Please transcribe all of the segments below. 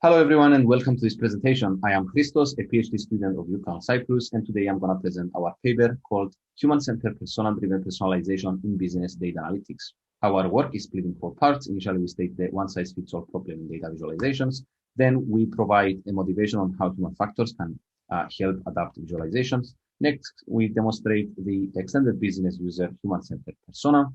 Hello, everyone, and welcome to this presentation. I am Christos, a PhD student of UCAL Cyprus, and today I'm going to present our paper called Human-Centered Persona-Driven Personalization in Business Data Analytics. Our work is split in four parts. Initially, we state the one-size-fits-all problem in data visualizations. Then we provide a motivation on how human factors can help adapt visualizations. Next, we demonstrate the extended business user human-centered persona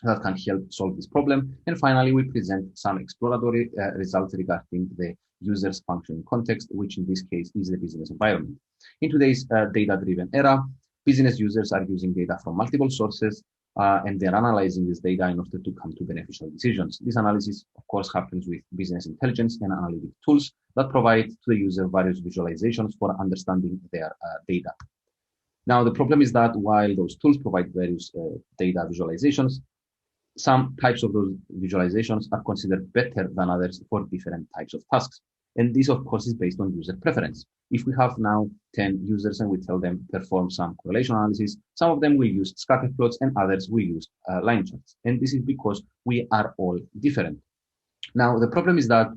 that can help solve this problem. And finally, we present some exploratory results regarding the user's functioning context, which in this case is the business environment. In today's data-driven era, business users are using data from multiple sources, and they're analyzing this data in order to come to beneficial decisions. This analysis, of course, happens with business intelligence and analytic tools that provide to the user various visualizations for understanding their data. Now, the problem is that while those tools provide various data visualizations, some types of those visualizations are considered better than others for different types of tasks. And this, of course, is based on user preference. If we have now 10 users and we tell them perform some correlation analysis, some of them will use scatter plots and others will use line charts. And this is because we are all different. Now, the problem is that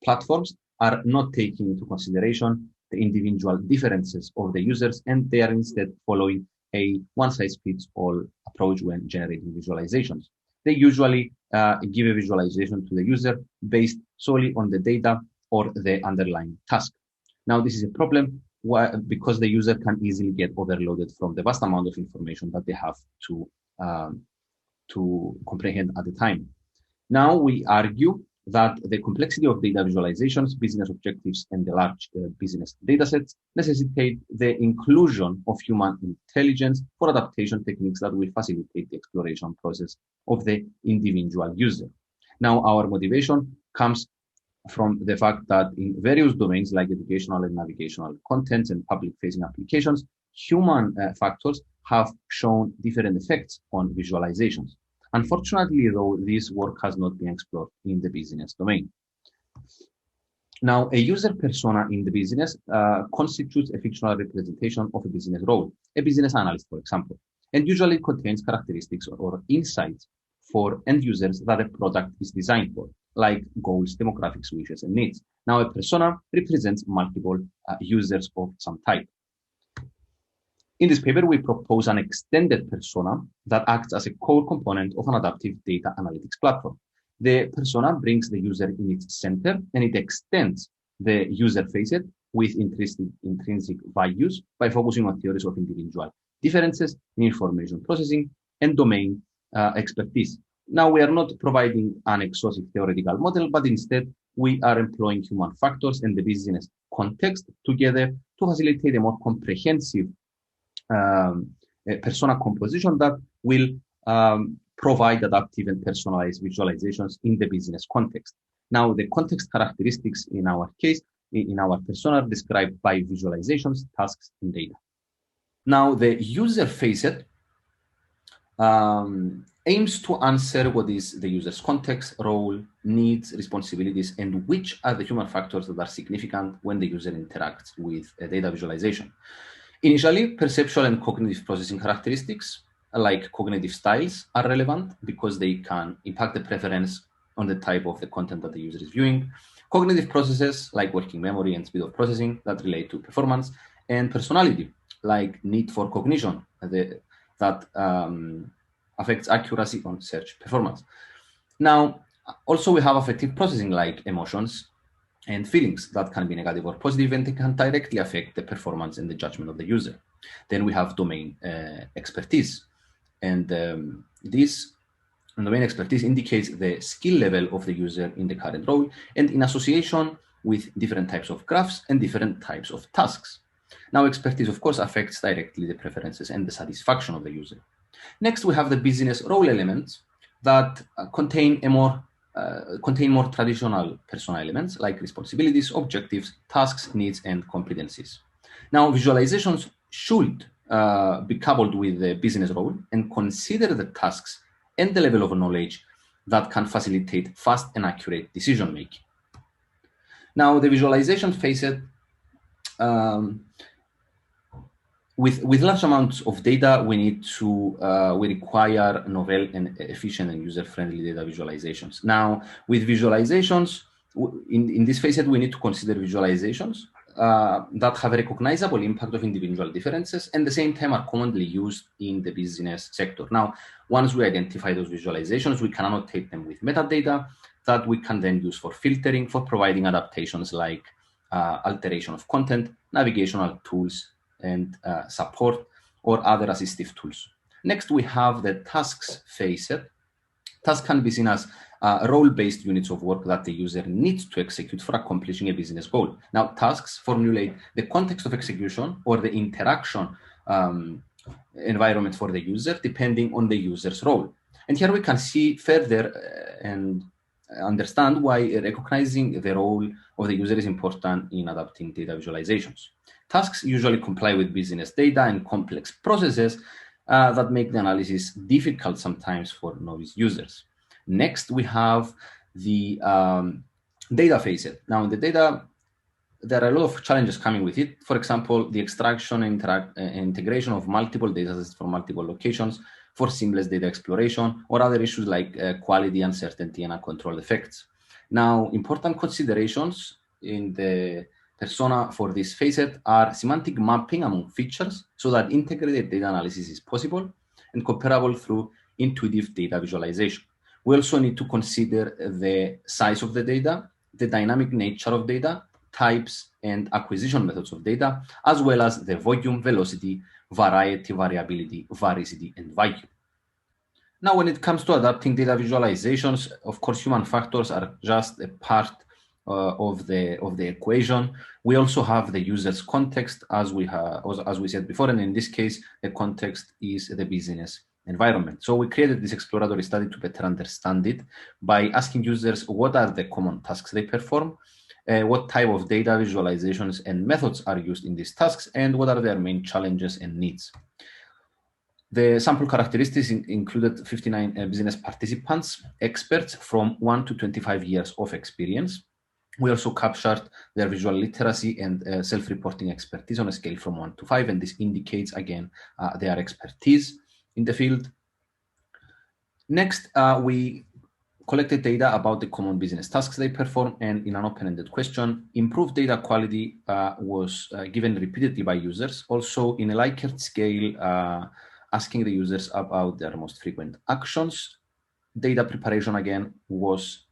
platforms are not taking into consideration the individual differences of the users, and they are instead following a one-size-fits-all approach when generating visualizations. They usually give a visualization to the user based solely on the data or the underlying task. Now, this is a problem because the user can easily get overloaded from the vast amount of information that they have to comprehend at the time. Now, we argue that the complexity of data visualizations, business objectives, and the large business datasets necessitate the inclusion of human intelligence for adaptation techniques that will facilitate the exploration process of the individual user. Now, our motivation comes from the fact that in various domains like educational and navigational contents and public-facing applications, human factors have shown different effects on visualizations. Unfortunately, though, this work has not been explored in the business domain. Now, a user persona in the business constitutes a fictional representation of a business role, a business analyst, for example, and usually contains characteristics or insights for end users that a product is designed for, like goals, demographics, wishes, and needs. Now, a persona represents multiple users of some type. In this paper, we propose an extended persona that acts as a core component of an adaptive data analytics platform. The persona brings the user in its center, and it extends the user facet with intrinsic values by focusing on theories of individual differences in information processing and domain expertise. Now, we are not providing an exhaustive theoretical model, but instead we are employing human factors and the business context together to facilitate a more comprehensive persona composition that will provide adaptive and personalized visualizations in the business context. Now, the context characteristics in our case, in our persona, are described by visualizations, tasks, and data. Now, the user facet aims to answer what is the user's context, role, needs, responsibilities, and which are the human factors that are significant when the user interacts with a data visualization. Initially, perceptual and cognitive processing characteristics, like cognitive styles, are relevant because they can impact the preference on the type of the content that the user is viewing. Cognitive processes, like working memory and speed of processing, that relate to performance, and personality, like need for cognition, that affects accuracy on search performance. Now, also we have affective processing, like emotions and feelings that can be negative or positive, and they can directly affect the performance and the judgment of the user. Then we have domain expertise, and this domain expertise indicates the skill level of the user in the current role and in association with different types of graphs and different types of tasks. Now, expertise, of course, affects directly the preferences and the satisfaction of the user. Next, we have the business role elements that contain more traditional persona elements like responsibilities, objectives, tasks, needs, and competencies. Now, visualizations should be coupled with the business role and consider the tasks and the level of knowledge that can facilitate fast and accurate decision making. Now, the visualization facet with large amounts of data, we require novel and efficient and user-friendly data visualizations. Now, with visualizations, In this facet, we need to consider visualizations that have a recognizable impact of individual differences and at the same time are commonly used in the business sector. Now, once we identify those visualizations, we can annotate them with metadata that we can then use for filtering, for providing adaptations like alteration of content, navigational tools, and support or other assistive tools. Next, we have the tasks facet. Tasks can be seen as role-based units of work that the user needs to execute for accomplishing a business goal. Now, tasks formulate the context of execution or the interaction environment for the user, depending on the user's role. And here we can see further and understand why recognizing the role of the user is important in adapting data visualizations. Tasks usually comply with business data and complex processes that make the analysis difficult sometimes for novice users. Next, we have the data facet. Now, in the data, there are a lot of challenges coming with it. For example, the extraction and integration of multiple data sets from multiple locations for seamless data exploration, or other issues like quality, uncertainty, and uncontrolled effects. Now, important considerations in the persona for this facet are semantic mapping among features so that integrated data analysis is possible and comparable through intuitive data visualization. We also need to consider the size of the data, the dynamic nature of data, types and acquisition methods of data, as well as the volume, velocity, variety, variability, varicity, and value. Now, when it comes to adapting data visualizations, of course, human factors are just a part of the equation. We also have the user's context, as we said before, and in this case, the context is the business environment. So we created this exploratory study to better understand it by asking users what are the common tasks they perform, what type of data visualizations and methods are used in these tasks, and what are their main challenges and needs. The sample characteristics included 59 business participants, experts from 1 to 25 years of experience. We also captured their visual literacy and self-reporting expertise on a scale from 1 to 5, and this indicates, again, their expertise in the field. Next, we collected data about the common business tasks they perform, and in an open-ended question, improved data quality was given repeatedly by users. Also, in a Likert scale, asking the users about their most frequent actions. Data preparation, again, was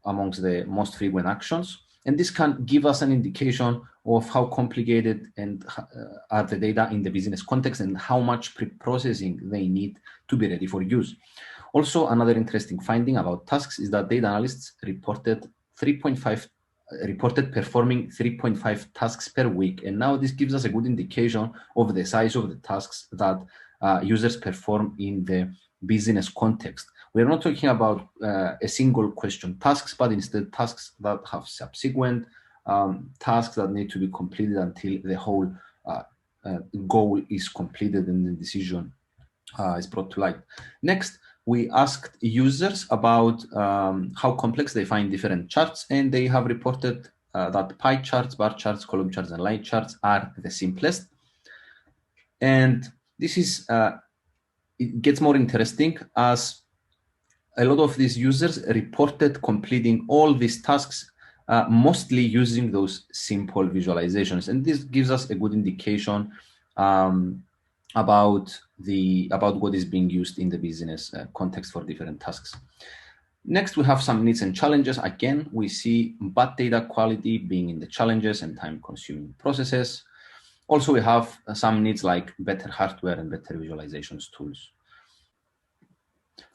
amongst the most frequent actions. And this can give us an indication of how complicated and are the data in the business context and how much pre-processing they need to be ready for use. Also, another interesting finding about tasks is that data analysts reported performing 3.5 tasks per week. And now this gives us a good indication of the size of the tasks that users perform in the business context. We're not talking about a single question tasks, but instead tasks that have subsequent tasks that need to be completed until the whole goal is completed and the decision is brought to light. Next, we asked users about how complex they find different charts, and they have reported that pie charts, bar charts, column charts, and line charts are the simplest. And this is, it gets more interesting as a lot of these users reported completing all these tasks mostly using those simple visualizations. And this gives us a good indication about what is being used in the business context for different tasks. Next, we have some needs and challenges. Again, we see bad data quality being in the challenges and time-consuming processes. Also, we have some needs like better hardware and better visualizations tools.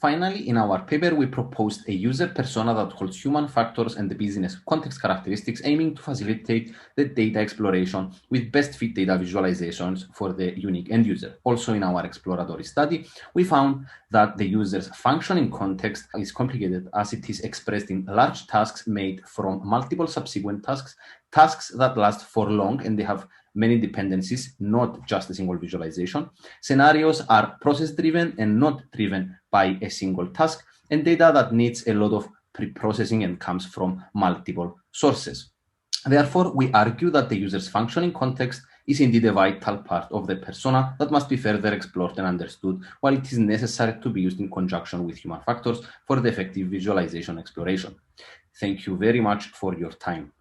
Finally, in our paper, we proposed a user persona that holds human factors and the business context characteristics, aiming to facilitate the data exploration with best fit data visualizations for the unique end user. Also, in our exploratory study, we found that the user's functioning context is complicated as it is expressed in large tasks made from multiple subsequent tasks, tasks that last for long and they have many dependencies, not just a single visualization. Scenarios are process-driven and not driven by a single task, and data that needs a lot of pre-processing and comes from multiple sources. Therefore, we argue that the user's functioning context is indeed a vital part of the persona that must be further explored and understood, while it is necessary to be used in conjunction with human factors for the effective visualization exploration. Thank you very much for your time.